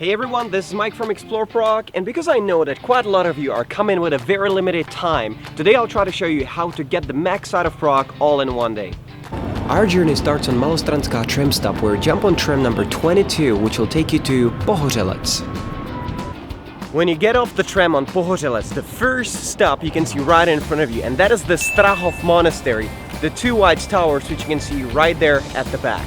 Hey everyone, this is Mike from Explore Prague, and because I know that quite a lot of you are coming with a very limited time, today I'll try to show you how to get the max out of Prague all in one day. Our journey starts on Malostranská tram stop, where you jump on tram number 22, which will take you to Pohořelec. When you get off the tram on Pohořelec, the first stop you can see right in front of you, and that is the Strahov Monastery, the two white towers which you can see right there at the back.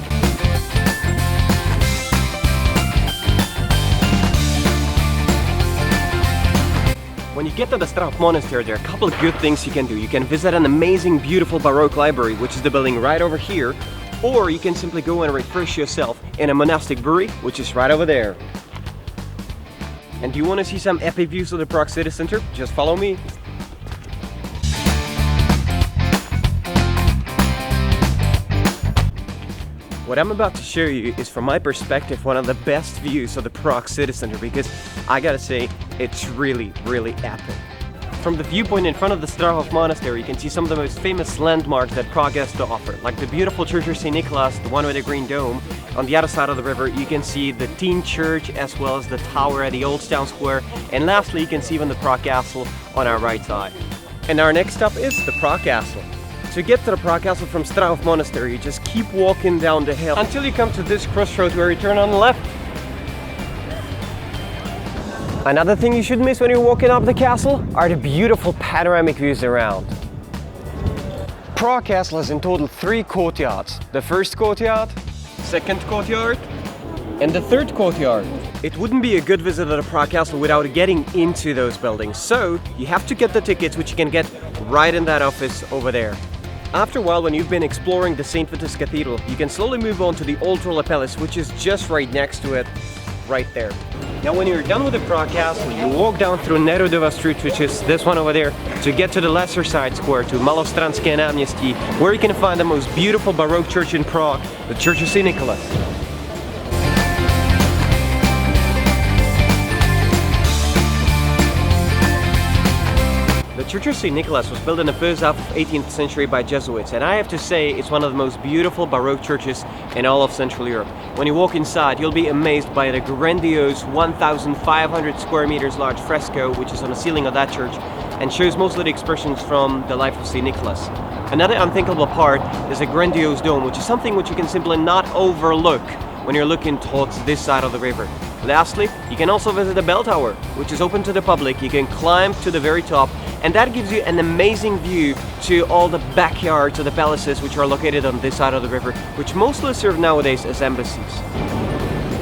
When you get to the Strahov Monastery, there are a couple of good things you can do. You can visit an amazing, beautiful Baroque library, which is the building right over here, or you can simply go and refresh yourself in a monastic brewery, which is right over there. And do you want to see some epic views of the Prague city center? Just follow me. What I'm about to show you is, from my perspective, one of the best views of the Prague city center, because I gotta say, it's really, really epic. From the viewpoint in front of the Strahov Monastery, you can see some of the most famous landmarks that Prague has to offer, like the beautiful Church of St. Nicholas, the one with the green dome. On the other side of the river, you can see the Teen Church as well as the tower at the Old Town Square, and lastly, you can see even the Prague Castle on our right side. And our next stop is the Prague Castle. To get to the Prague Castle from Strahov Monastery, you just keep walking down the hill until you come to this crossroad where you turn on the left. Another thing you shouldn't miss when you're walking up the castle are the beautiful panoramic views around. Prague Castle has in total 3 courtyards. The first courtyard, second courtyard, and the third courtyard. It wouldn't be a good visit to the Prague Castle without getting into those buildings, so you have to get the tickets, which you can get right in that office over there. After a while, when you've been exploring the St. Vitus Cathedral, you can slowly move on to the Old Royal Palace, which is just right next to it, right there. Now when you're done with the Prague Castle, you walk down through Nerudova Street, which is this one over there, to get to the lesser side square, to Malostranské náměstí, where you can find the most beautiful Baroque church in Prague, the Church of St. Nicholas. The Church of St. Nicholas was built in the first half of the 18th century by Jesuits, and I have to say it's one of the most beautiful Baroque churches in all of Central Europe. When you walk inside, you'll be amazed by the grandiose 1,500 square meters large fresco which is on the ceiling of that church and shows most of the expressions from the life of St. Nicholas. Another unthinkable part is a grandiose dome, which is something which you can simply not overlook when you're looking towards this side of the river. Lastly, you can also visit the bell tower, which is open to the public. You can climb to the very top, and that gives you an amazing view to all the backyards of the palaces which are located on this side of the river, which mostly serve nowadays as embassies.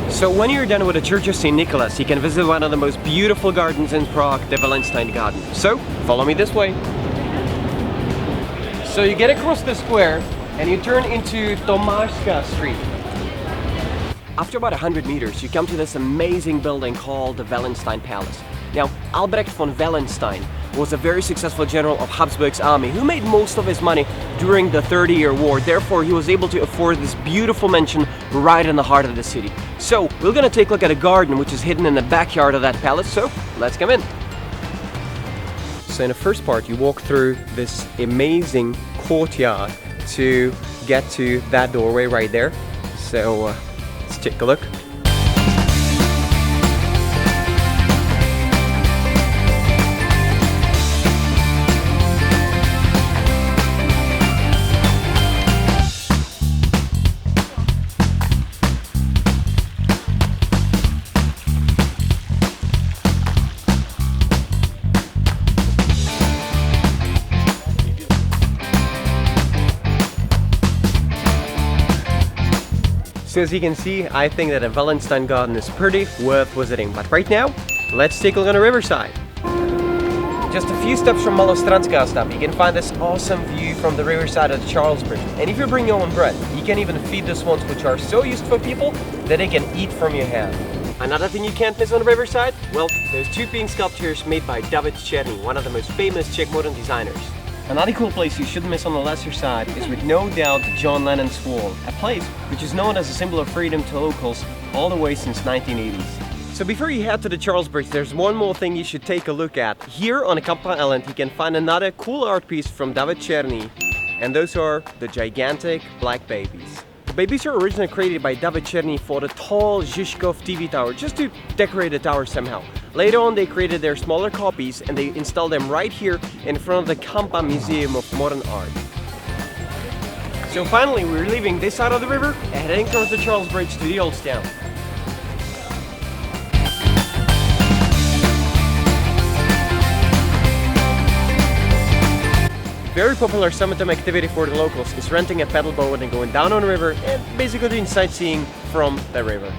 So when you're done with the Church of St. Nicholas, you can visit one of the most beautiful gardens in Prague, the Wallenstein Garden. So follow me this way. So you get across the square and you turn into Tomášská Street. After about 100 meters, you come to this amazing building called the Wallenstein Palace. Now, Albrecht von Wallenstein was a very successful general of Habsburg's army who made most of his money during the 30-year war. Therefore, he was able to afford this beautiful mansion right in the heart of the city. So, we're gonna take a look at a garden which is hidden in the backyard of that palace, so let's come in. So in the first part, you walk through this amazing courtyard to get to that doorway right there. So, let's take a look. So as you can see, I think that a Wallenstein garden is pretty worth visiting. But right now, let's take a look on the riverside. Just a few steps from Malostranská stop, you can find this awesome view from the riverside of the Charles Bridge. And if you bring your own bread, you can even feed the swans, which are so used for people that they can eat from your hand. Another thing you can't miss on the riverside? Well, there's 2 pink sculptures made by David Černý, one of the most famous Czech modern designers. Another cool place you shouldn't miss on the lesser side is with no doubt John Lennon's Wall, a place which is known as a symbol of freedom to locals all the way since 1980s. So before you head to the Charles Bridge, there's one more thing you should take a look at. Here on Kampa Island, you can find another cool art piece from David Černý, and those are the gigantic black babies. babies were originally created by David Czerny for the tall Žižkov TV tower, just to decorate the tower somehow. Later on they created their smaller copies and they installed them right here in front of the Kampa Museum of Modern Art. So finally we're leaving this side of the river and heading towards the Charles Bridge to the Old Town. Very popular summertime activity for the locals is renting a paddle boat and going down on the river and basically doing sightseeing from the river.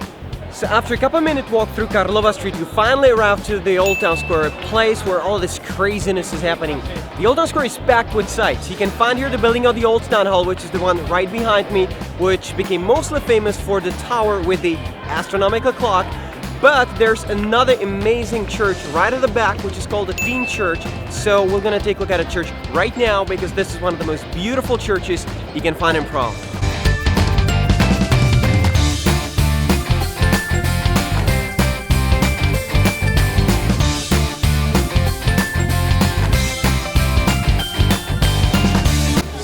So after a couple minute walk through Karlova Street, you finally arrive to the Old Town Square, a place where all this craziness is happening. The Old Town Square is packed with sights. You can find here the building of the Old Town Hall, which is the one right behind me, which became mostly famous for the tower with the astronomical clock. But there's another amazing church right at the back, which is called the Teen Church. So we're gonna take a look at a church right now because this is one of the most beautiful churches you can find in Prague.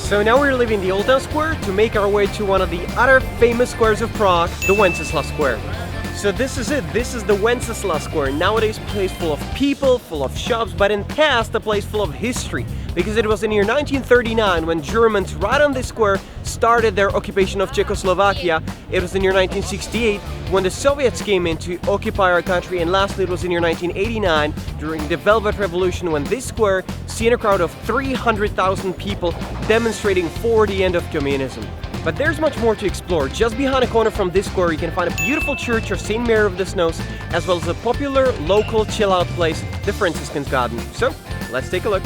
So now we're leaving the Old Town Square to make our way to one of the other famous squares of Prague, the Wenceslas Square. So this is it, this is the Wenceslas Square. Nowadays a place full of people, full of shops, but in past a place full of history. Because it was in the year 1939 when Germans right on this square started their occupation of Czechoslovakia. It was in the year 1968 when the Soviets came in to occupy our country, and lastly it was in the year 1989 during the Velvet Revolution when this square seen a crowd of 300,000 people demonstrating for the end of communism. But there's much more to explore. Just behind a corner from this square you can find a beautiful church of St. Mary of the Snows, as well as a popular local chill-out place, the Franciscans Garden. So, let's take a look.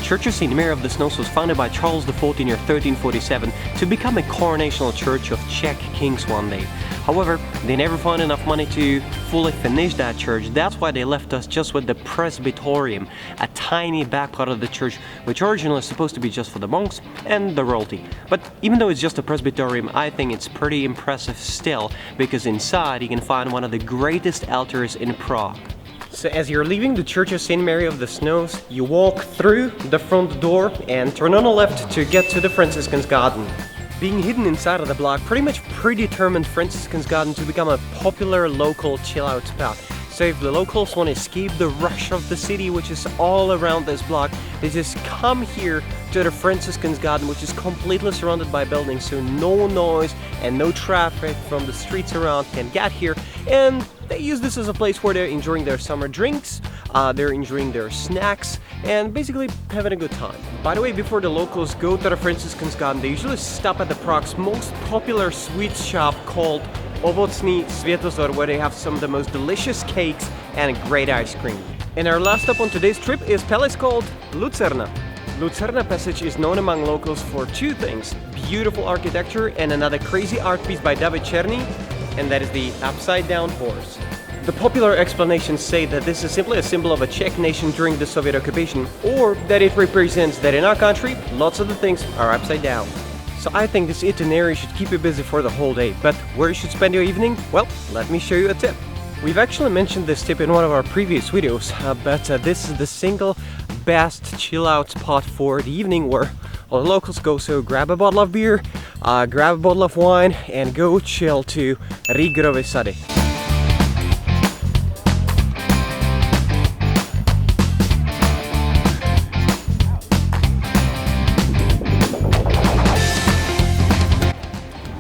Church of St. Mary of the Snows was founded by Charles IV in 1347 to become a coronational church of Czech kings one day. However, they never found enough money to fully finish that church. That's why they left us just with the presbyterium, a tiny back part of the church which originally was supposed to be just for the monks and the royalty. But even though it's just a presbyterium, I think it's pretty impressive still, because inside you can find one of the greatest altars in Prague. So as you're leaving the Church of St. Mary of the Snows, you walk through the front door and turn on the left to get to the Franciscans Garden. Being hidden inside of the block pretty much predetermined Franciscans Garden to become a popular local chill-out spot. So if the locals want to escape the rush of the city, which is all around this block, they just come here to the Franciscans Garden, which is completely surrounded by buildings, so no noise and no traffic from the streets around can get here. And they use this as a place where they're enjoying their summer drinks, they're enjoying their snacks, and basically having a good time. By the way, before the locals go to the Franciscans Garden, they usually stop at the Prague's most popular sweets shop called Ovocný Světozor, where they have some of the most delicious cakes and great ice cream. And our last stop on today's trip is a palace called Lucerna. Lucerna Passage is known among locals for two things: beautiful architecture and another crazy art piece by David Czerny, and that is the upside down horse. The popular explanations say that this is simply a symbol of a Czech nation during the Soviet occupation, or that it represents that in our country lots of the things are upside down. So I think this itinerary should keep you busy for the whole day. But where you should spend your evening? Well, let me show you a tip. We've actually mentioned this tip in one of our previous videos, but this is the single best chill out spot for the evening where all the locals go. So grab a bottle of beer, grab a bottle of wine, and go chill to Rigrovy Sady.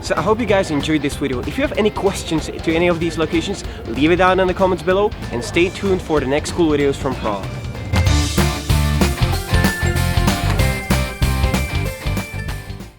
So I hope you guys enjoyed this video. If you have any questions to any of these locations, leave it down in the comments below and stay tuned for the next cool videos from Prague.